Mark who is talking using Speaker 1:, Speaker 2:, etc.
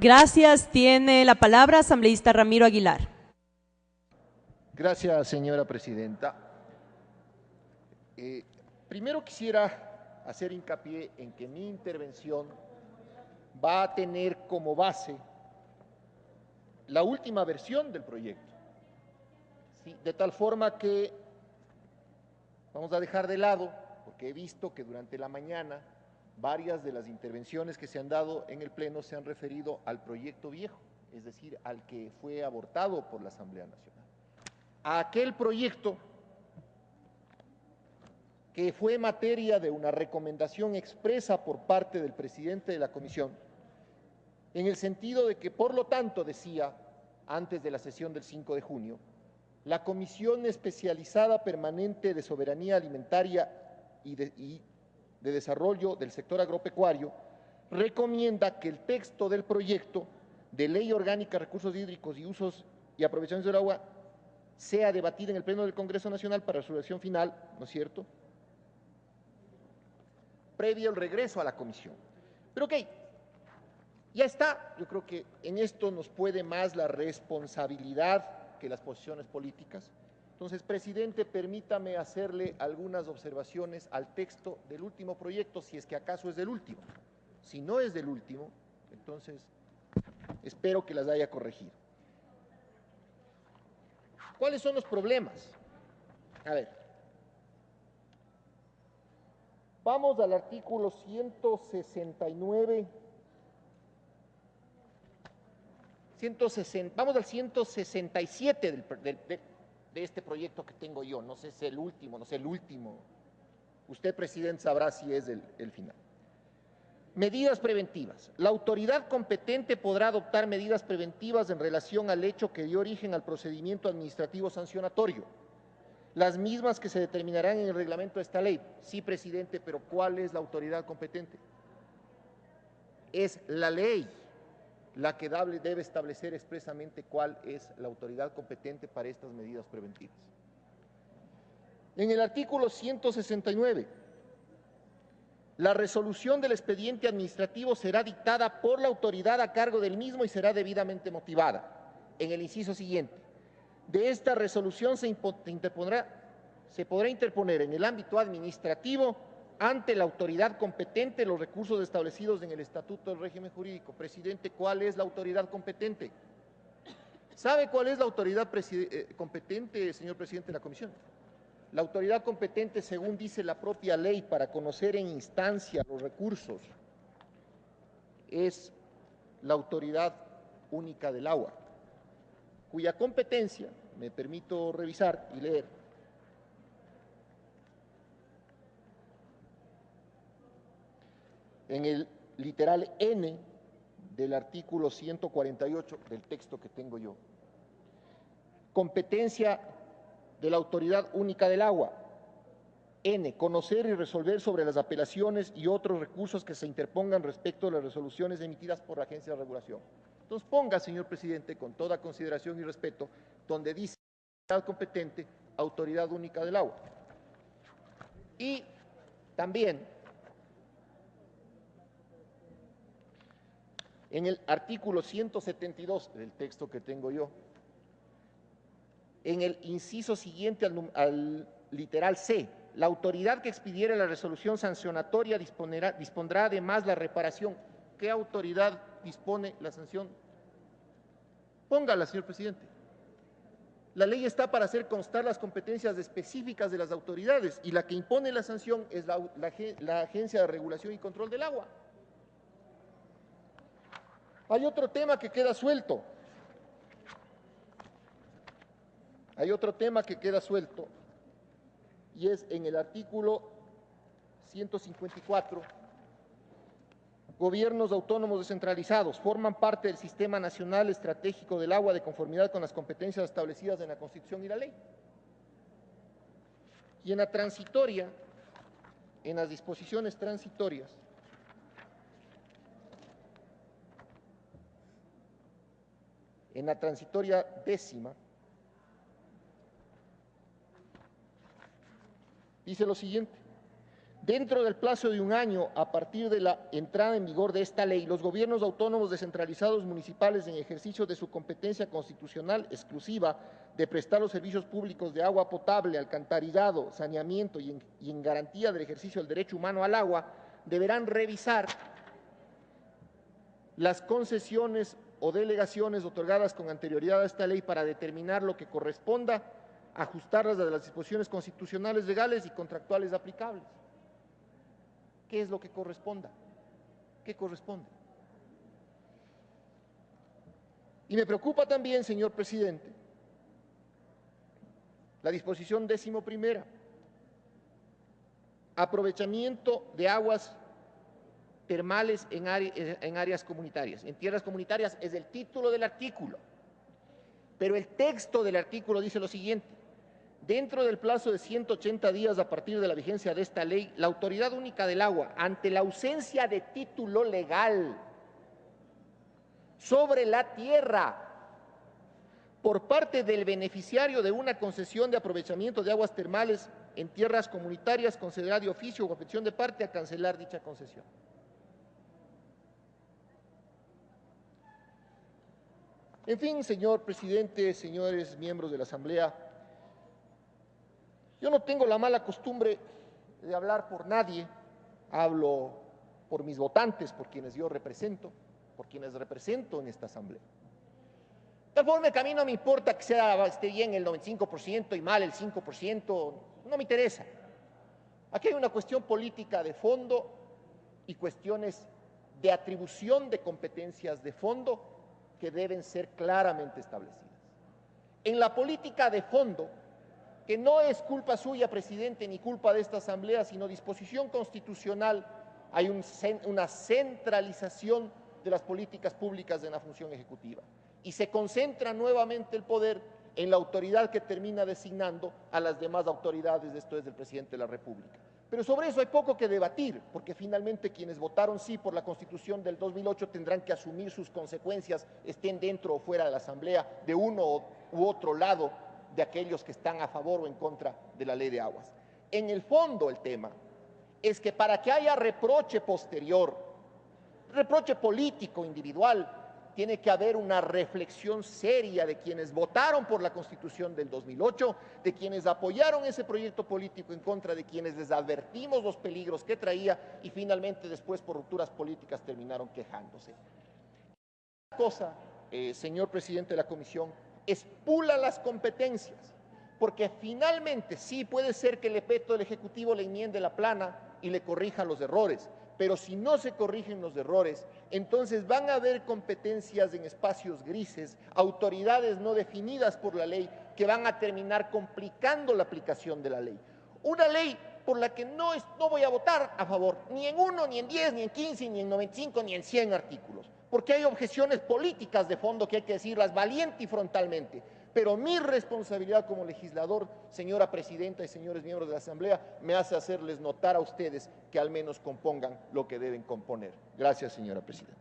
Speaker 1: Gracias. Tiene la palabra asambleísta Ramiro Aguilar.
Speaker 2: Gracias, señora presidenta. Primero quisiera hacer hincapié en que mi intervención va a tener como base la última versión del proyecto, ¿sí? De tal forma que vamos a dejar de lado, porque he visto que durante la mañana varias de las intervenciones que se han dado en el Pleno se han referido al proyecto viejo, es decir, al que fue abortado por la Asamblea Nacional. A aquel proyecto que fue materia de una recomendación expresa por parte del presidente de la Comisión, en el sentido de que, por lo tanto, decía, antes de la sesión del 5 de junio, la Comisión Especializada Permanente de Soberanía Alimentaria y de Desarrollo del Sector Agropecuario recomienda que el texto del proyecto de Ley Orgánica de Recursos Hídricos y Usos y Aprovechaciones del Agua sea debatido en el Pleno del Congreso Nacional para resolución final, ¿no es cierto?, previo al regreso a la comisión. Pero ok, ya está. Yo creo que en esto nos puede más la responsabilidad que las posiciones políticas. Entonces, presidente, permítame hacerle algunas observaciones al texto del último proyecto, si es que acaso es del último. Si no es del último, entonces espero que las haya corregido. ¿Cuáles son los problemas? A ver, vamos al artículo 169. Vamos al 167 de este proyecto que tengo yo. No sé si es el último, no sé el último. Usted, presidente, sabrá si es el final. Medidas preventivas. La autoridad competente podrá adoptar medidas preventivas en relación al hecho que dio origen al procedimiento administrativo sancionatorio. Las mismas que se determinarán en el reglamento de esta ley. Sí, presidente, pero ¿cuál es la autoridad competente? Es la ley la que debe establecer expresamente cuál es la autoridad competente para estas medidas preventivas. En el artículo 169, la resolución del expediente administrativo será dictada por la autoridad a cargo del mismo y será debidamente motivada. En el inciso siguiente, de esta resolución se podrá interponer en el ámbito administrativo ante la autoridad competente los recursos establecidos en el Estatuto del Régimen Jurídico. Presidente, ¿cuál es la autoridad competente? ¿Sabe cuál es la autoridad competente, señor presidente de la Comisión? La autoridad competente, según dice la propia ley, para conocer en instancia los recursos, es la Autoridad Única del Agua, cuya competencia, me permito revisar y leer, en el literal N del artículo 148 del texto que tengo yo. Competencia de la Autoridad Única del Agua. N, conocer y resolver sobre las apelaciones y otros recursos que se interpongan respecto a las resoluciones emitidas por la Agencia de Regulación. Entonces ponga, señor presidente, con toda consideración y respeto, donde dice autoridad competente, Autoridad Única del Agua. Y también en el artículo 172 del texto que tengo yo, en el inciso siguiente al literal C, la autoridad que expidiera la resolución sancionatoria dispondrá además la reparación. ¿Qué autoridad dispone la sanción? Póngala, señor presidente. La ley está para hacer constar las competencias específicas de las autoridades y la que impone la sanción es la Agencia de Regulación y Control del Agua. Hay otro tema que queda suelto. Hay otro tema que queda suelto y es en el artículo 154. Gobiernos autónomos descentralizados forman parte del Sistema Nacional Estratégico del Agua de conformidad con las competencias establecidas en la Constitución y la ley. Y en la transitoria, en las disposiciones transitorias, en la transitoria 10ª, dice lo siguiente: Dentro del plazo de un año, a partir de la entrada en vigor de esta ley, los gobiernos autónomos descentralizados municipales en ejercicio de su competencia constitucional exclusiva de prestar los servicios públicos de agua potable, alcantarillado, saneamiento y en garantía del ejercicio del derecho humano al agua, deberán revisar las concesiones o delegaciones otorgadas con anterioridad a esta ley para determinar lo que corresponda, ajustarlas a las disposiciones constitucionales, legales y contractuales aplicables. ¿Qué es lo que corresponda? ¿Qué corresponde? Y me preocupa también, señor presidente, la disposición 11ª, aprovechamiento de aguas termales en áreas comunitarias. En tierras comunitarias es el título del artículo, pero el texto del artículo dice lo siguiente: dentro del plazo de 180 días a partir de la vigencia de esta ley, la Autoridad Única del Agua, ante la ausencia de título legal sobre la tierra por parte del beneficiario de una concesión de aprovechamiento de aguas termales en tierras comunitarias, concederá de oficio o por petición de parte a cancelar dicha concesión. En fin, señor presidente, señores miembros de la Asamblea, yo no tengo la mala costumbre de hablar por nadie, hablo por mis votantes, por quienes yo represento, por quienes represento en esta Asamblea. De tal forma que a mí no me importa que esté bien el 95% y mal el 5%, no me interesa. Aquí hay una cuestión política de fondo y cuestiones de atribución de competencias de fondo que deben ser claramente establecidas. En la política de fondo, que no es culpa suya, presidente, ni culpa de esta Asamblea, sino disposición constitucional, hay una centralización de las políticas públicas de la función ejecutiva y se concentra nuevamente el poder en la autoridad que termina designando a las demás autoridades, esto es del presidente de la República. Pero sobre eso hay poco que debatir, porque finalmente quienes votaron sí por la Constitución del 2008 tendrán que asumir sus consecuencias, estén dentro o fuera de la Asamblea, de uno u otro lado de aquellos que están a favor o en contra de la ley de aguas. En el fondo el tema es que para que haya reproche posterior, reproche político individual, tiene que haber una reflexión seria de quienes votaron por la Constitución del 2008, de quienes apoyaron ese proyecto político en contra de quienes les advertimos los peligros que traía y finalmente después por rupturas políticas terminaron quejándose. La cosa, señor presidente de la Comisión, es pula las competencias, porque finalmente sí puede ser que el EPETO del Ejecutivo le enmiende la plana y le corrija los errores, pero si no se corrigen los errores, entonces van a haber competencias en espacios grises, autoridades no definidas por la ley que van a terminar complicando la aplicación de la ley. Una ley por la que no voy a votar a favor, ni en 1, ni en 10, ni en 15, ni en 95, ni en 100 artículos, porque hay objeciones políticas de fondo que hay que decirlas valiente y frontalmente. Pero mi responsabilidad como legislador, señora presidenta y señores miembros de la Asamblea, me hace hacerles notar a ustedes que al menos compongan lo que deben componer. Gracias, señora presidenta.